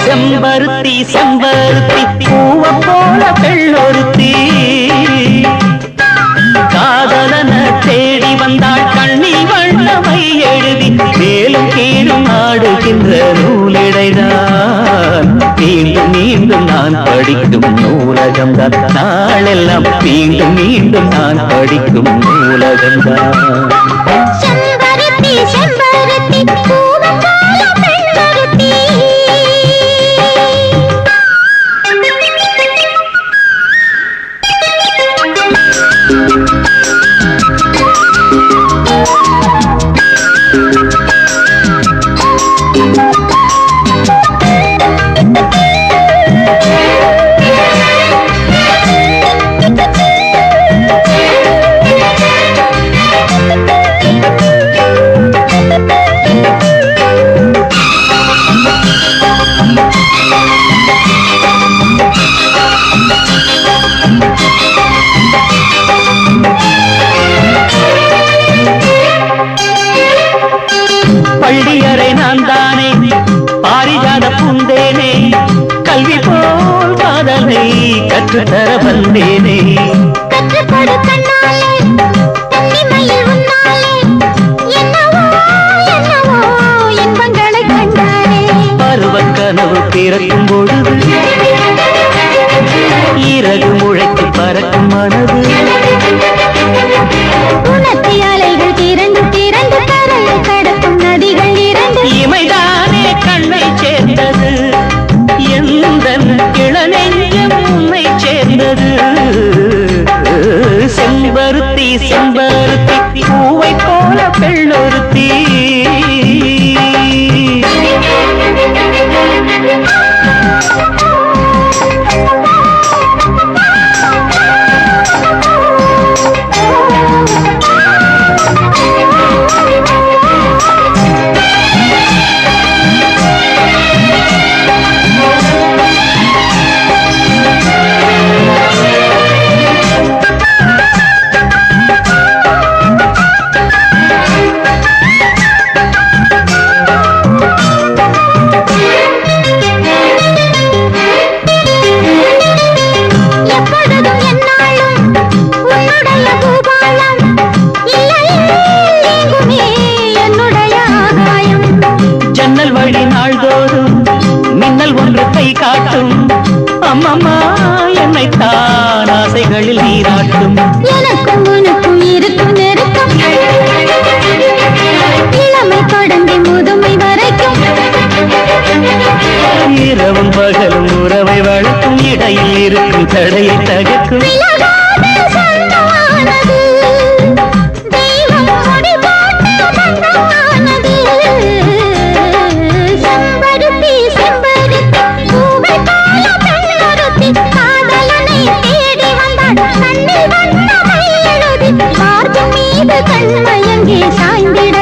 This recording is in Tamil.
செம்பருத்தி செம்பருத்தி பூவ போல பெண்ணொருத்தி காதலன தேடி வந்தாள் கண்ணில் வண்ணமை எழுதி மேலும் கீழும் ஆடுகின்ற நூலிடைதான் மீண்டும் மீண்டும் நான் படிக்கும் நூலகம்தான் நாளெல்லாம் மீண்டும் மீண்டும் நான் படிக்கும் நூலகம்தான் செம்பருத்தி செம்பருத்தி பூவ போல பெண்ணொருத்தி பள்ளியறை நான் தானே பாரிஜாத பூந்தேனே கல்வி போல் காதலை கற்றுத்தர வந்தேனே கற்றுக்கொடு கண்ணாலே தன்னிமையில் உன்னாலே என்னவோ என்னவோ இன்பங்களை கண்டாரே பருவக் கனவு பிறக்கும் பொழுது இறகு முளைத்து பறக்கும் மனது உணர்த்தி அலைகள் திரண்டு திரண்டு கரையை கடக்கும் நதிகள் இரண்டு இமைதானே கண்ணை சேர்ந்தது எந்த இளநெஞ்சம் உன்னை சேர்ந்தது செம்பருத்தி செம்பருத்தி பூவை போல பெண்ணொருத்தி எப்பொழுதும் என்னாலும் உன்னுடைய பூபாலம் இல்லையே எங்குமே என்னுடைய ஆகாயம் ஜன்னல் வழி நாள்தோறும் மின்னல் ஒன்று கை காட்டும் அம்மம்மா என்னை தான் ஆசைகளில் நீராட்டும் எனக்கும் உனக்கும் இருக்கும் நெருக்கம் இளமை தொடங்கி முதுமை வரைக்கும் இரவும் பகலும் உறவை வளர்க்கும் இடையில் இருக்கும் தடையை தகர்க்கும் விலகாத சொந்தமானது தெய்வம் முடி போட்ட பந்தமானது செம்பருத்தி செம்பருத்தி பூவை போல பெண்ணொருத்தி காதலனை தேடி வந்தாள் கண்ணில் வண்ணமை எழுதி பார்க்கும் மீது கண்மயங்கி சாய்ந்திட